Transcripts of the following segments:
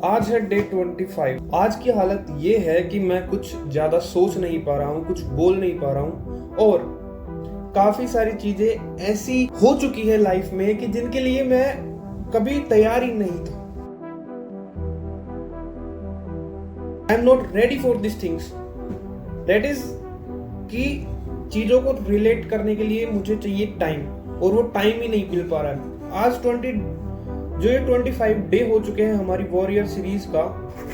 आज है डे 25। आज की हालत ये है कि मैं कुछ ज्यादा सोच नहीं पा रहा हूँ, कुछ बोल नहीं पा रहा हूँ और काफी सारी चीजें ऐसी हो चुकी है लाइफ में कि जिनके लिए मैं कभी तैयार ही नहीं था। I am not ready for this things. That is कि चीजों को रिलेट करने के लिए मुझे चाहिए टाइम और वो टाइम ही नहीं मिल पा रहा है। आज 25 डे हो चुके हैं हमारी वॉरियर सीरीज का।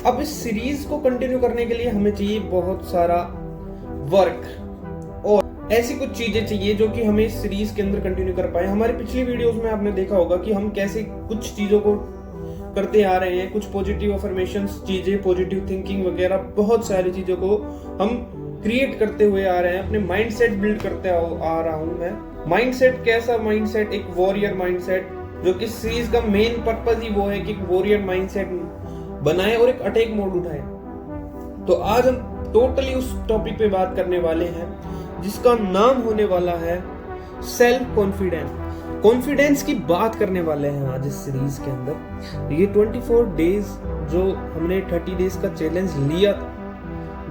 अब इस सीरीज को कंटिन्यू करने के लिए हमें चाहिए बहुत सारा वर्क और ऐसी कुछ चीजें चाहिए जो कि हमें इस सीरीज के अंदर कंटिन्यू कर पाए। हमारी पिछली वीडियोस में आपने देखा होगा कि हम कैसे कुछ चीजों को करते आ रहे हैं, कुछ पॉजिटिव अफर्मेशंस चीजें, पॉजिटिव थिंकिंग वगैरह बहुत सारी चीजों को हम क्रिएट करते हुए आ रहे हैं। अपने माइंडसेट बिल्ड करते आ रहा हूं मैं। माइंडसेट कैसा माइंडसेट? एक वॉरियर माइंडसेट, जो कि सीरीज का मेन पर्पस ही वो है कि वॉरियर माइंडसेट बनाए और एक अटैक मोड उठाए। तो आज हम टोटली उस टॉपिक पे बात करने वाले हैं जिसका नाम होने वाला है सेल्फ कॉन्फिडेंस। कॉन्फिडेंस की बात करने वाले हैं आज इस सीरीज के अंदर। ये 24 डेज जो हमने 30 डेज का चैलेंज लिया था,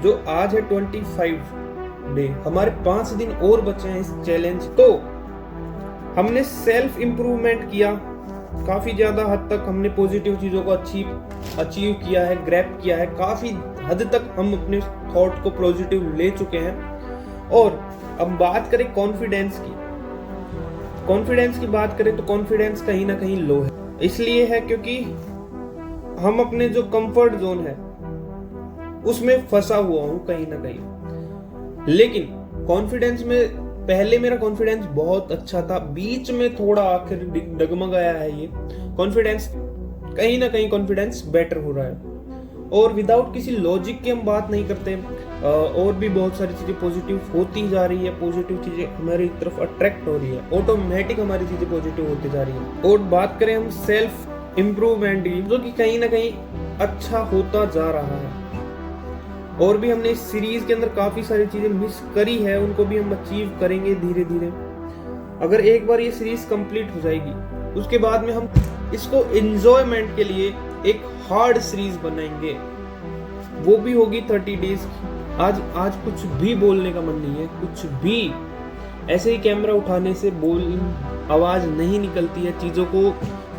जो आज है 25 डे, हमारे 5 दिन और बचे हैं इस चैलेंज। तो हमने सेल्फ इंप्रूवमेंट किया, काफी ज्यादा हद तक हमने पॉजिटिव चीजों को अचीव किया है, ग्रैब किया है। काफी हद तक हम अपने थॉट को पॉजिटिव ले चुके हैं। और अब बात करें कॉन्फिडेंस की बात करें तो कॉन्फिडेंस कहीं ना कहीं लो है। इसलिए है क्योंकि हम अपने जो कंफर्ट जोन है उसमें फंसा हुआ हूं कहीं ना कहीं। लेकिन कॉन्फिडेंस में पहले मेरा कॉन्फिडेंस बहुत अच्छा था, बीच में थोड़ा आखिर डगमगाया है ये कॉन्फिडेंस। कहीं ना कहीं कॉन्फिडेंस बेटर हो रहा है और विदाउट किसी लॉजिक के हम बात नहीं करते। और भी बहुत सारी चीजें पॉजिटिव होती जा रही है, पॉजिटिव चीजें हमारी तरफ अट्रैक्ट हो रही है, ऑटोमेटिक हमारी चीजें पॉजिटिव होती जा रही है। और बात करें हम सेल्फ इम्प्रूवमेंट की, जो कि कहीं ना कहीं अच्छा होता जा रहा है। और भी हमने इस सीरीज के अंदर काफी सारी चीजें मिस करी है, उनको भी हम अचीव करेंगे धीरे धीरे। अगर एक बार ये सीरीज कंप्लीट हो जाएगी उसके बाद में हम इसको एंजॉयमेंट के लिए एक हार्ड सीरीज बनाएंगे, वो भी होगी 30 डेज की। आज कुछ भी बोलने का मन नहीं है, कुछ भी ऐसे ही कैमरा उठाने से आवाज नहीं निकलती है। चीजों को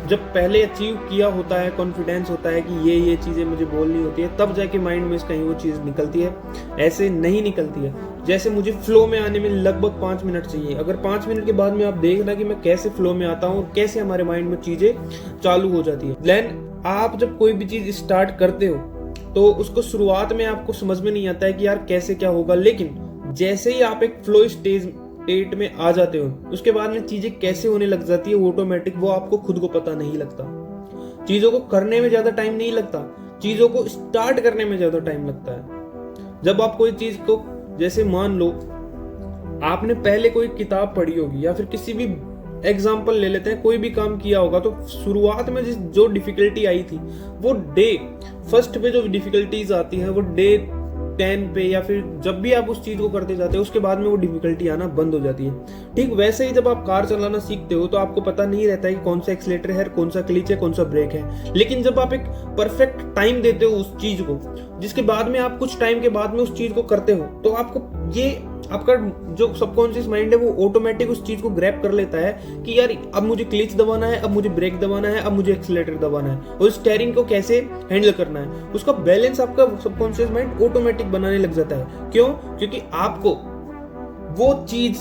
जब पहले अचीव किया होता है, कॉन्फिडेंस होता है कि ये चीजें मुझे बोलनी होती है, तब जाके माइंड में कहीं वो चीज निकलती है। ऐसे नहीं निकलती है। जैसे मुझे फ्लो में आने में लगभग 5 मिनट चाहिए। अगर 5 मिनट के बाद में आप देखना कि मैं कैसे फ्लो में आता हूँ और कैसे हमारे माइंड में चीजें चालू हो जाती है। देन आप जब कोई भी चीज स्टार्ट करते हो तो उसको शुरुआत में आपको समझ में नहीं आता है कि यार कैसे क्या होगा, लेकिन जैसे ही आप एक फ्लो स्टेट में आ जाते हो उसके बाद में चीजें कैसे होने लग जाती है ऑटोमेटिक, वो आपको खुद को पता नहीं लगता। चीजों को करने में ज्यादा टाइम नहीं लगता, चीजों को स्टार्ट करने में ज्यादा टाइम लगता है। जब आप कोई चीज को, जैसे मान लो आपने पहले कोई किताब पढ़ी होगी या फिर किसी भी एग्जाम्पल ले लेते हैं, कोई भी काम किया होगा तो शुरुआत में जो डिफिकल्टी आई थी वो डे फर्स्ट पे जो डिफिकल्टीज आती है वो डे 10 पे, या फिर जब भी आप उस चीज को करते जाते हो उसके बाद में वो डिफिकल्टी आना बंद हो जाती है। ठीक वैसे ही जब आप कार चलाना सीखते हो तो आपको पता नहीं रहता है कि कौन सा एक्सीलेटर है, कौन सा क्लच है, कौन सा ब्रेक है। लेकिन जब आप एक परफेक्ट टाइम देते हो उस चीज को, जिसके बाद में आप कुछ टाइम के बाद में उस चीज को करते हो, तो आपको ये आपका जो सबकॉन्शियस माइंड है वो ऑटोमेटिक उस चीज को ग्रैब कर लेता है कि यार अब मुझे क्लच दबाना है, अब मुझे ब्रेक दबाना है, अब मुझे एक्सीलरेटर दबाना है और स्टीयरिंग को कैसे हैंडल करना है। उसका बैलेंस आपका सबकॉन्शियस माइंड ऑटोमेटिक बनाने लग जाता है। क्यों? क्योंकि आपको वो चीज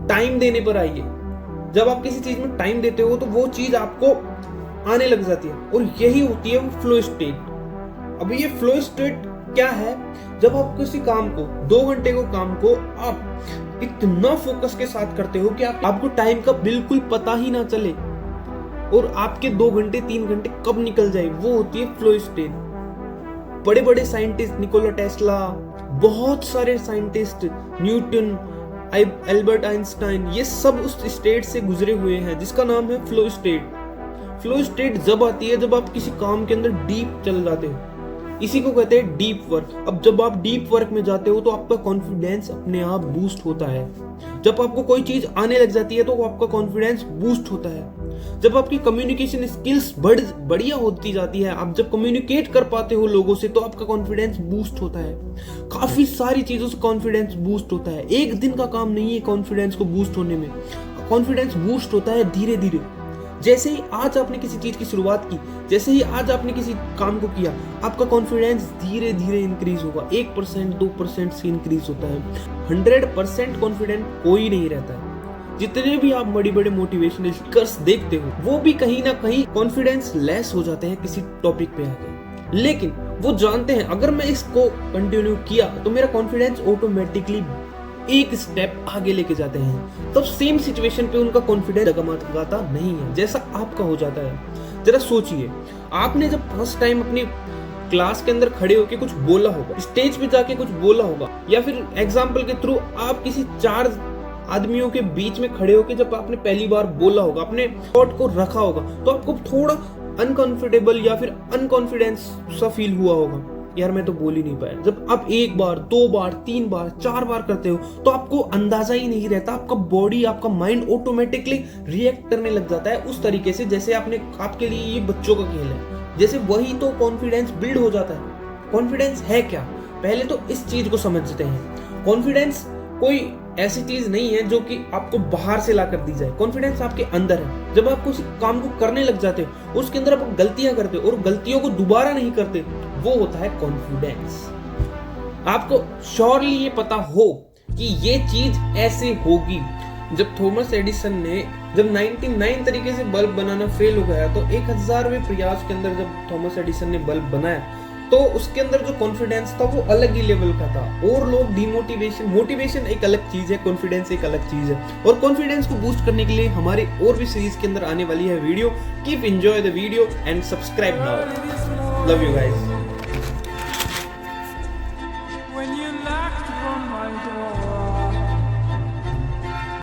टाइम देने पर आई है। जब आप किसी चीज में टाइम देते हो तो वो चीज आपको आने लग जाती है और यही होती है वो फ्लो स्टेट। अब ये फ्लो स्टेट क्या है? जब आप किसी काम को 2 घंटे को काम को आप इतना फोकस के साथ करते हो कि आपको टाइम का बिल्कुल पता ही ना चले और आपके 2 घंटे 3 घंटे कब निकल जाए, वो होती है फ्लो स्टेट। बड़े बड़े साइंटिस्ट, निकोला टेस्ला, बहुत सारे साइंटिस्ट, न्यूटन, एल्बर्ट आइंस्टाइन, ये सब उस स्टेट से गुजरे हुए हैं जिसका नाम है फ्लो स्टेट। फ्लो स्टेट जब आती है जब आप किसी काम के अंदर डीप चल जाते हो, इसी को कहते हैं डीप वर्क। अब जब आप डीप वर्क में जाते हो तो आपका कॉन्फिडेंस अपने आप बूस्ट होता है। जब आपको कोई चीज आने लग जाती है तो आपका कॉन्फिडेंस बूस्ट होता है। जब आपकी कम्युनिकेशन स्किल्स बढ़िया होती जाती है, आप जब कम्युनिकेट कर पाते हो लोगों से, तो आपका कॉन्फिडेंस बूस्ट होता है। काफी सारी चीजों से कॉन्फिडेंस बूस्ट होता है। एक दिन का काम नहीं है कॉन्फिडेंस को बूस्ट होने में। कॉन्फिडेंस बूस्ट होता है धीरे धीरे। जैसे ही आज आपने किसी चीज की शुरुआत की, जैसे ही आज आपने किसी काम को किया, आपका कॉन्फिडेंस धीरे धीरे इंक्रीज होगा। 1% 2% से इंक्रीज होता है। 100% कॉन्फिडेंट कोई नहीं रहता है। जितने भी आप बड़े बड़े मोटिवेशनल स्पीकर्स देखते हो, वो भी कहीं ना कहीं कॉन्फिडेंस लेस हो जाते हैं किसी टॉपिक पे आके। लेकिन वो जानते हैं अगर मैं इसको कंटिन्यू किया तो मेरा कॉन्फिडेंस ऑटोमेटिकली एक स्टेप आगे लेके जाते हैं। तब सेम सिचुएशन पे उनका कॉन्फिडेंस डगमगाता नहीं है जैसा आपका हो जाता है। जरा सोचिए, आपने जब फर्स्ट टाइम अपनी क्लास के अंदर खड़े होकर कुछ बोला होगा, स्टेज पे जाके कुछ बोला होगा, या फिर एग्जाम्पल के थ्रू आप किसी 4 आदमियों के बीच में खड़े होकर जब आपने पहली बार बोला होगा, अपने थॉट को रखा होगा, तो आपको थोड़ा अनकंफर्टेबल या फिर अनकॉन्फिडेंस सा फील हुआ होगा, यार मैं तो बोल ही नहीं पाया। जब आप 1 बार 2 बार 3 बार 4 बार करते हो तो आपको अंदाजा ही नहीं रहता, आपका बॉडी, आपका माइंड ऑटोमेटिकली रिएक्ट करने लग जाता है उस तरीके से जैसे आपके लिए ये बच्चों का खेल है। जैसे वही तो कॉन्फिडेंस बिल्ड हो जाता है। कॉन्फिडेंस है क्या, पहले तो इस चीज को समझते हैं। कॉन्फिडेंस कोई ऐसी चीज नहीं है जो कि आपको बाहर से ला कर दी जाए। कॉन्फिडेंस आपके अंदर है। जब आप किसी काम को करने लग जाते हो, उसके अंदर आप गलतियां करते हो और गलतियों को दोबारा नहीं करते, वो होता है कॉन्फिडेंस। आपको श्योरली ये पता हो कि ये चीज ऐसे होगी। जब थॉमस एडिसन ने जब 99 तरीके से बल्ब बनाना फेल हो गया, तो 1000वें प्रयास के अंदर जब थॉमस एडिसन ने बल्ब बनाया, तो उसके अंदर जो कॉन्फिडेंस था वो अलग ही लेवल का था। और लोग मोटिवेशन एक अलग चीज है, कॉन्फिडेंस एक अलग चीज है। और कॉन्फिडेंस को बूस्ट करने के लिए हमारी और भी सीरीज के अंदर आने वाली है video. Keep enjoy the video and subscribe now. Love you guys.